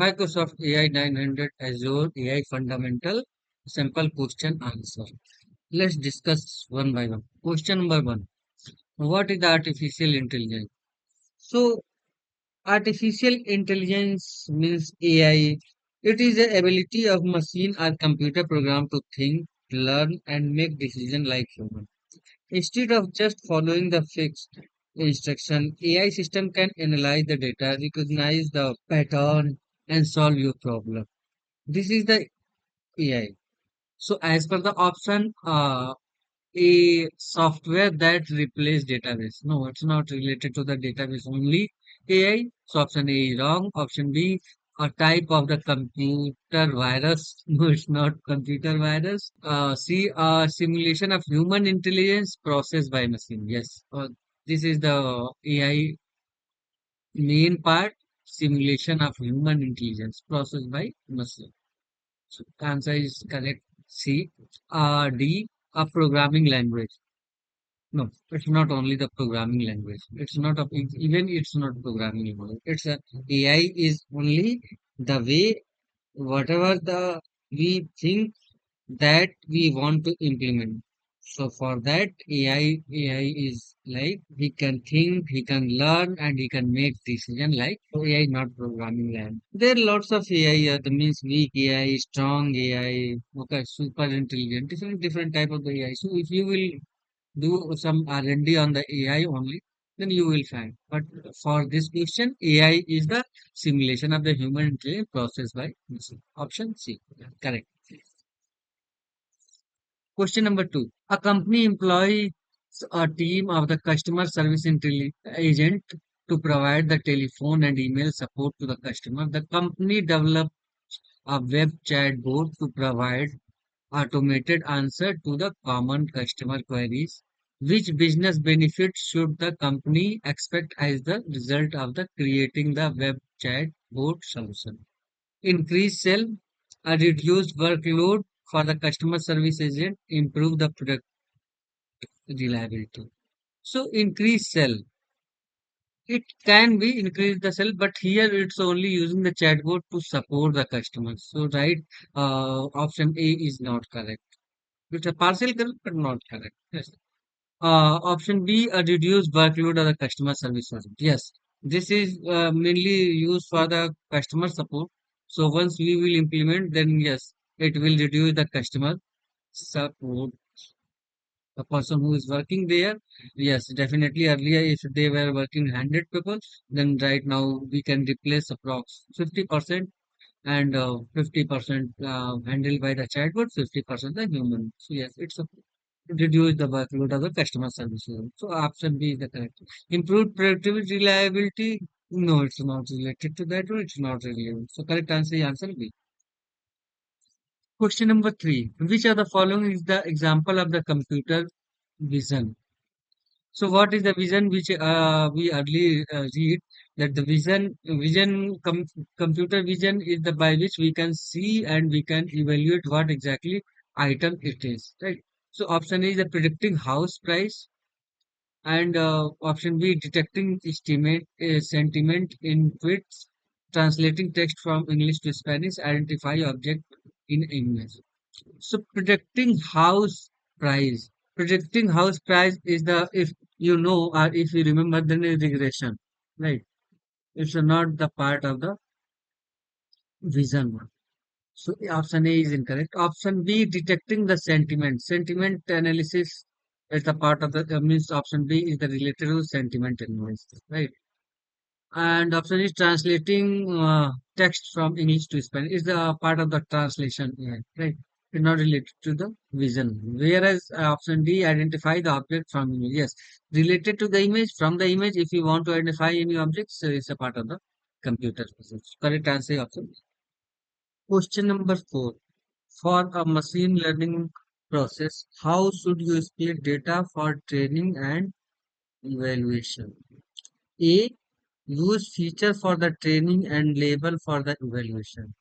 Microsoft AI 900 Azure AI Fundamental Simple Question Answer. Let's discuss one by one. Question number one. What is the artificial intelligence? So, artificial intelligence means AI. It is the ability of machine or computer program to think, learn, and make decisions like human. Instead of just following the fixed instruction, AI system can analyze the data, recognize the pattern, and solve your problem. This is the AI. So as per the option, a software that replace database. No, it's not related to the database only. AI. So option A is wrong. Option B, a type of the computer virus. No, it's not computer virus. C, a simulation of human intelligence processed by machine. Yes. This is the AI main part. Simulation of human intelligence processed by machine. So answer is correct. C. D. A programming language. No, it's not only the programming language. It's not a, even it's not programming language. It's a AI is only the way whatever the we think that we want to implement. So for that AI is like he can think, he can learn, and he can make decision. Like so AI, not programming language. There are lots of AI. That means weak AI, strong AI, okay, super intelligent, different type of the AI. So if you will do some R&D on the AI only, then you will find. But for this question, AI is the simulation of the human intelligence processed by machine. Option C. Correct. Question number two. A company employs a team of the customer service agent to provide the telephone and email support to the customer. The company develops a web chat board to provide automated answer to the common customer queries. Which business benefit should the company expect as the result of the creating the web chat board solution? Increase sale, a reduced workload for the customer service agent, improve the product reliability. So increase sell. It can be increase the sell, but here it's only using the chatbot to support the customers. So right, option A is not correct. It's a partial correct, but not correct. Yes. Option B, a reduced workload of the customer service agent. Yes, this is mainly used for the customer support. So once we will implement, then yes, it will reduce the customer support. The person who is working there, yes, definitely earlier if they were working 100 people, then right now we can replace approx 50% and 50% handled by the chatbot, 50% the human. So yes, it's a reduce the workload of the customer service. So option B is the correct. Improved productivity, reliability. No, it's not related to that one. It's not related. So correct answer, answer B. Question number three. Which of the following is the example of the computer vision? So what is the vision which we early read that the computer vision is the by which we can see and we can evaluate what exactly item it is, right? So option A is the predicting house price, and option B, detecting estimate sentiment in tweets, translating text from English to Spanish, identify object in English. So predicting house price is the if you know or if you remember then is regression, right? It's not the part of the vision one. So option A is incorrect. Option B, detecting the sentiment. Sentiment analysis is the part of the means option B is the related to sentiment analysis, right? And option is translating text from English to Spanish is the part of the translation, yeah, right? It's not related to the vision. Whereas option D, identify the object from image. Yes, related to the image. From the image, if you want to identify any objects, it's a part of the computer physics. Correct answer option B. Question number four. For a machine learning process, how should you split data for training and evaluation? A. Use feature for the training and label for the evaluation.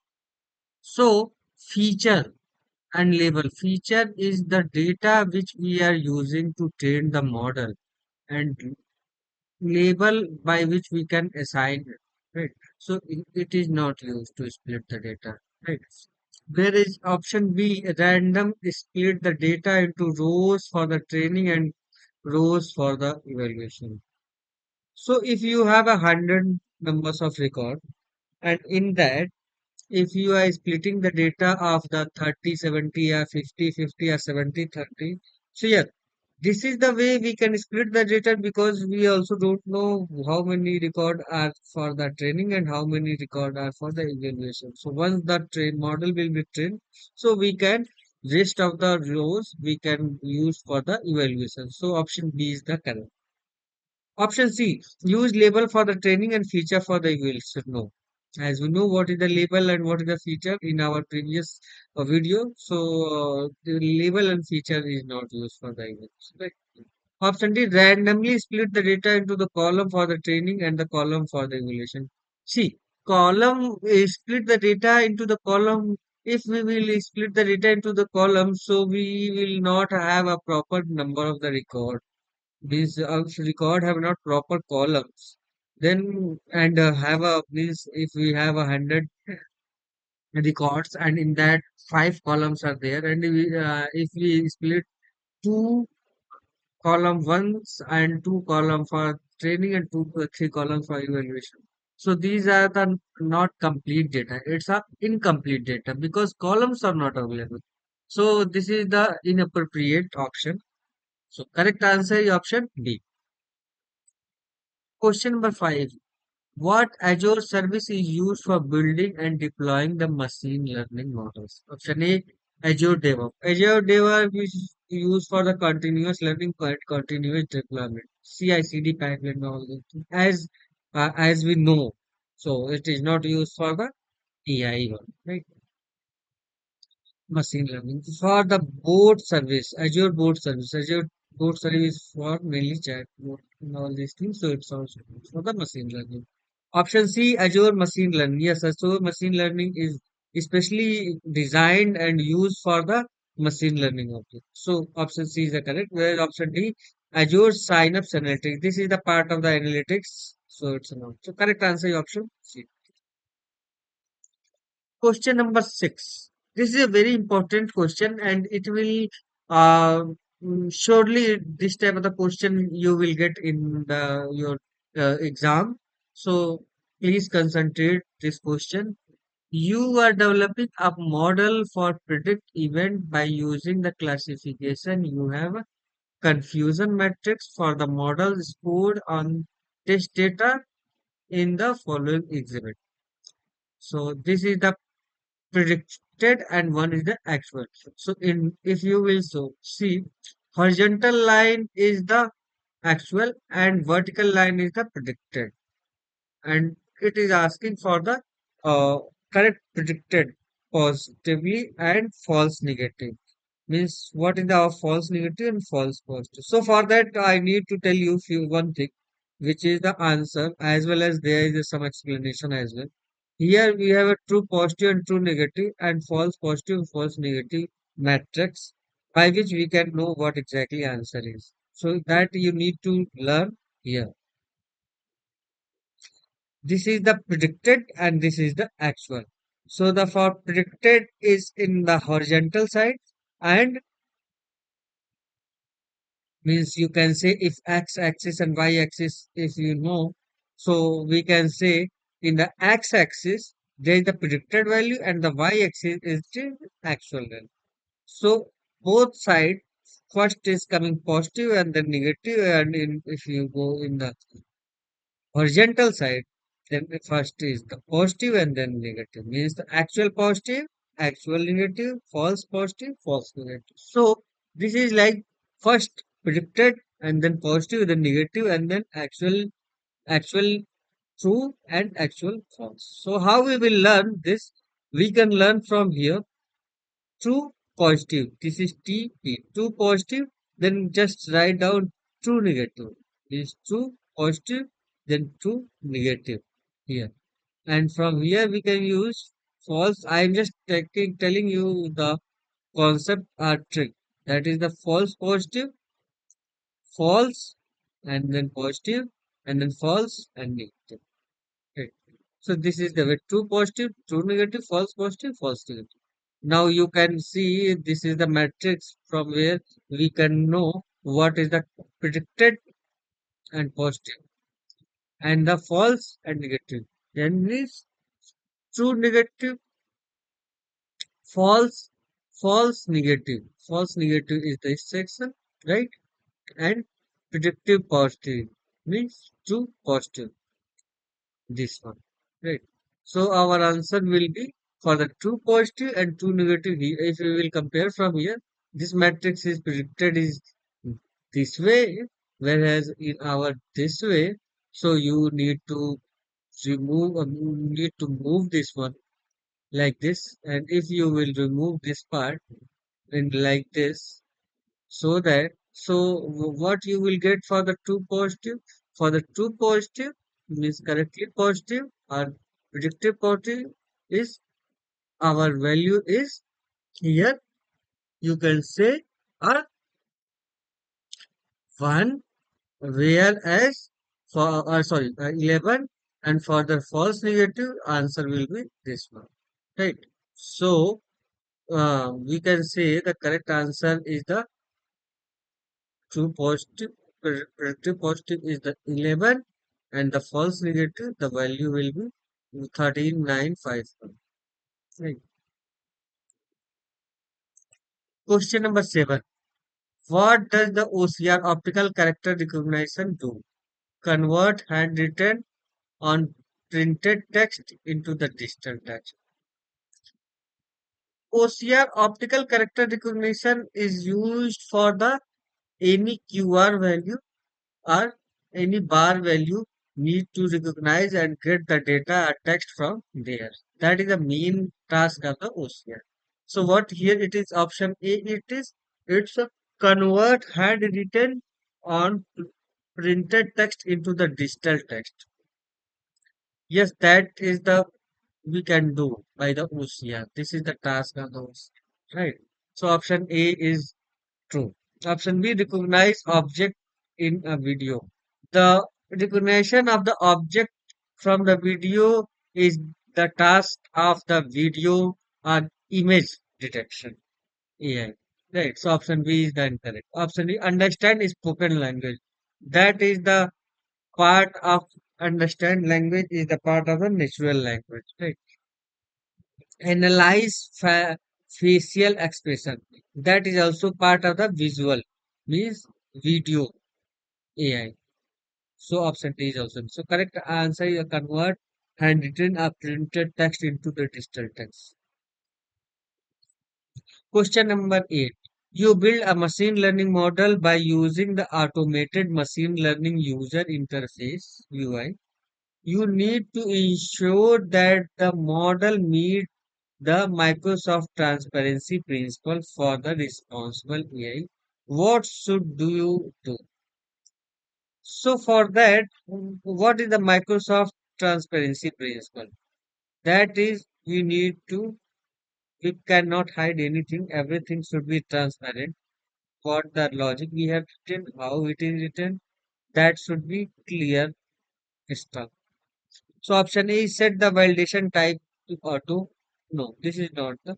So, feature and label. Feature is the data which we are using to train the model, and label by which we can assign it. right? So it is not used to split the data, right? Whereas option B, random split the data into rows for the training and rows for the evaluation. So if you have 100 numbers of record, and in that, if you are splitting the data of the 30, 70, or 50, 50, or 70, 30, so yeah, this is the way we can split the data because we also don't know how many record are for the training and how many record are for the evaluation. So once the train model will be trained, so we can rest of the rows we can use for the evaluation. So option B is the correct. Option C, use label for the training and feature for the evaluation. No. As we know what is the label and what is the feature in our previous video. So the label and feature is not used for the evaluation. Right? Option D, randomly split the data into the column for the training and the column for the evaluation. See, column split the data into the column. If we will split the data into the column, so we will not have a proper number of the record. These record have not proper columns. Then and have a means if we have 100 records and in that five columns are there, and if we split two column ones and two column for training and two three columns for evaluation. So these are the not complete data. It's a incomplete data because columns are not available. So this is the inappropriate option. So correct answer is option B. Question number 5. What Azure service is used for building and deploying the machine learning models? Option A, Azure DevOps. Azure DevOps is used for the continuous learning and continuous deployment, CI/CD pipeline, and all that. As we know, so it is not used for the AI one, right? Machine learning for the board service, Azure board service for mainly chat board and all these things. So it's also used for the machine learning. Option C, Azure machine learning. Yes, Azure machine learning is especially designed and used for the machine learning object. So option C is the correct. Whereas option D, Azure Synapse Analytics. This is the part of the analytics. So it's not. So correct answer is option C. Question number 6. This is a very important question, and it will uh, surely this type of the question you will get in the your exam. So please concentrate this question. You are developing a model for predict event by using the classification. You have a confusion matrix for the model scored on test data in the following exhibit. So this is the predicted and one is the actual. So in if you will so see horizontal line is the actual and vertical line is the predicted, and it is asking for the uh, correct predicted positively and false negative. Means what is the false negative and false positive. So for that I need to tell you few one thing, which is the answer as well as there is some explanation as well. Here we have a true positive and true negative and false positive false negative matrix by which we can know what exactly answer is. So that you need to learn here. This is the predicted and this is the actual. So the for predicted is in the horizontal side and means you can say if x axis and y axis if you know, so we can say in the x axis there is the predicted value and the y axis is the actual value. So both sides first is coming positive and then negative, and if you go in the horizontal side, then the first is the positive and then negative. Means the actual positive, actual negative, false positive, false negative. So this is like first predicted and then positive, then negative, and then actual true and actual false. So how we will learn this? We can learn from here. True positive. This is TP. True positive. Then just write down true negative. Is true positive. Then true negative here. And from here we can use false. I am just telling you the concept or trick. That is the false positive, false, and then positive, and then false and negative. Right. So this is the way true positive, true negative, false negative. Now you can see this is the matrix from where we can know what is the predicted and positive and the false and negative. Then is true negative, false, false negative. False negative is this section, right? And predictive positive means true positive. This one, right? So our answer will be for the true positive and true negative. If we will compare from here, this matrix is predicted is this way, whereas in our this way, so you need to remove, you need to move this one like this, and if you will remove this part and like this, so that what you will get for the true positive? For the true positive means correctly positive or predictive positive is our value is here. You can say a 1, whereas for sorry 11, and for the false negative answer will be this one, right? So we can say the correct answer is the true positive, predictive positive is the 11, and the false negative, the value will be 13,951. Right. Question number 7. What does the OCR optical character recognition do? Convert handwritten on printed text into the digital text. OCR optical character recognition is used for the any QR value or any bar value need to recognize and get the data or text from there. That is the main task of the OCR. So what here it is option A, it's a convert handwritten on printed text into the digital text. Yes, that is the we can do by the OCR. This is the task of the OCR, right? So option A is true. Option B, recognize object in a video. The recognition of the object from the video is the task of the video or image detection AI. Right. So option B is the incorrect. Option D, understand spoken language. That is the part of understand language is the part of the natural language. Right. Analyze facial expression. That is also part of the visual means video AI. So option D is also. So correct answer is convert handwritten or printed text into the digital text. Question number 8. You build a machine learning model by using the automated machine learning user interface UI. You need to ensure that the model meets the Microsoft transparency principle for the responsible AI. What should do you do? So for that, what is the Microsoft transparency principle? That is, we cannot hide anything. Everything should be transparent. What the logic we have written, how it is written, that should be clear stuff. So option A is set the validation type to auto. No, this is not the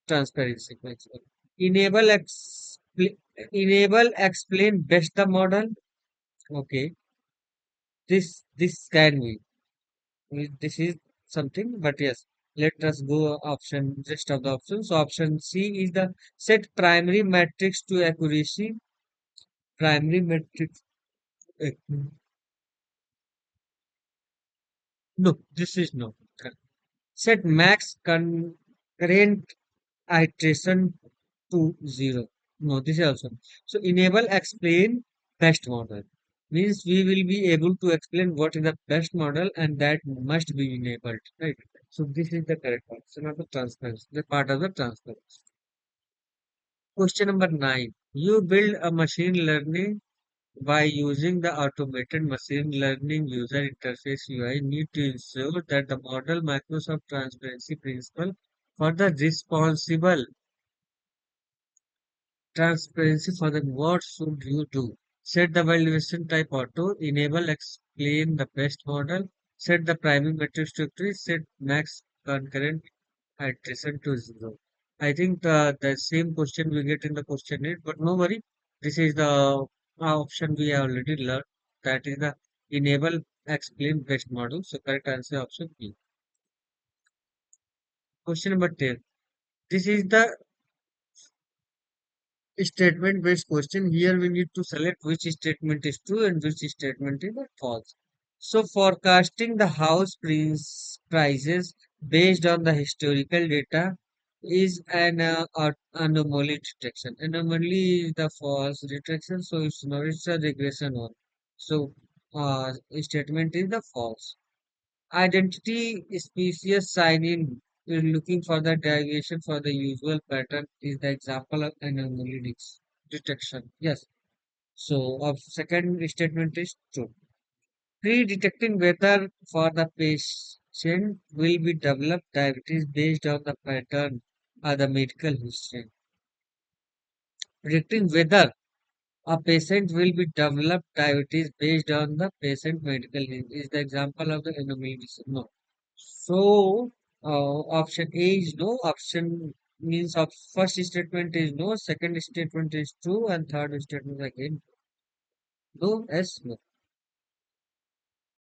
transparency principle. Enable enable explain best the model. Okay, this can be. This is something, but yes, let us go option rest of the options. So option C is the set primary matrix to accuracy. Primary matrix. eh, No, this is no. Set max concurrent iteration to 0. No, this is also. So enable explain best model means we will be able to explain what is the best model and that must be enabled, right? So this is the correct option of the transparency, the part of the transparency. Question number 9. You build a machine learning by using the automated machine learning user interface UI need to ensure that the model Microsoft transparency principle for the responsible transparency for the what should you do? Set the valuation type auto, enable explain the best model, Set the primary matrix to 3, set max concurrent iteration to 0. I think the same question we get in the question 8, but no worry. This is the option we have already learned. That is the enable explain best model. So correct answer option B. Question number 10. This is the statement based question. Here we need to select which statement is true and which statement is false. So forecasting the house prices based on the historical data is an anomaly detection. Anomaly is the false detection, so it's not, it's a regression one. So statement is the false. Identity species sign in looking for the deviation for the usual pattern is the example of anomaly detection. Yes. So second statement is true. Pre-detecting whether for the patient will be developed diabetes based on the pattern or the medical history. Predicting whether a patient will be developed diabetes based on the patient medical history is the example of the anomaly. No. So, option A is no. Option means of first statement is no, second statement is true, and third statement again no. Yes, no.